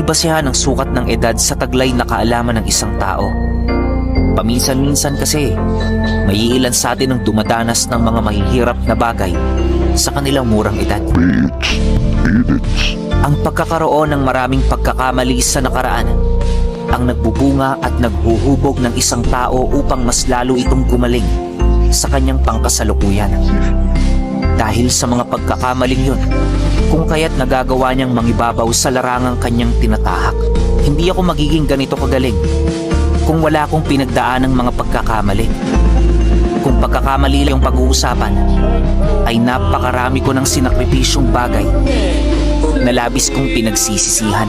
basehan ang sukat ng edad sa taglay na kaalaman ng isang tao. Paminsan-minsan kasi, may ilan sa atin ang dumadanas ng mga mahihirap na bagay sa kanilang murang edad. Ang pagkakaroon ng maraming pagkakamali sa nakaraan ang nagbubunga at naghuhubog ng isang tao upang mas lalo itong gumaling sa kanyang pangkasalukuyan. Dahil sa mga pagkakamaling yun, kung kaya't nagagawa niyang mangibabaw sa larangang kanyang tinatahak. Hindi ako magiging ganito kagaling kung wala akong pinagdaan ng mga pagkakamali. Kung pagkakamali yung pag-uusapan, ay napakarami ko ng sinakripisyong bagay na labis kong pinagsisisihan.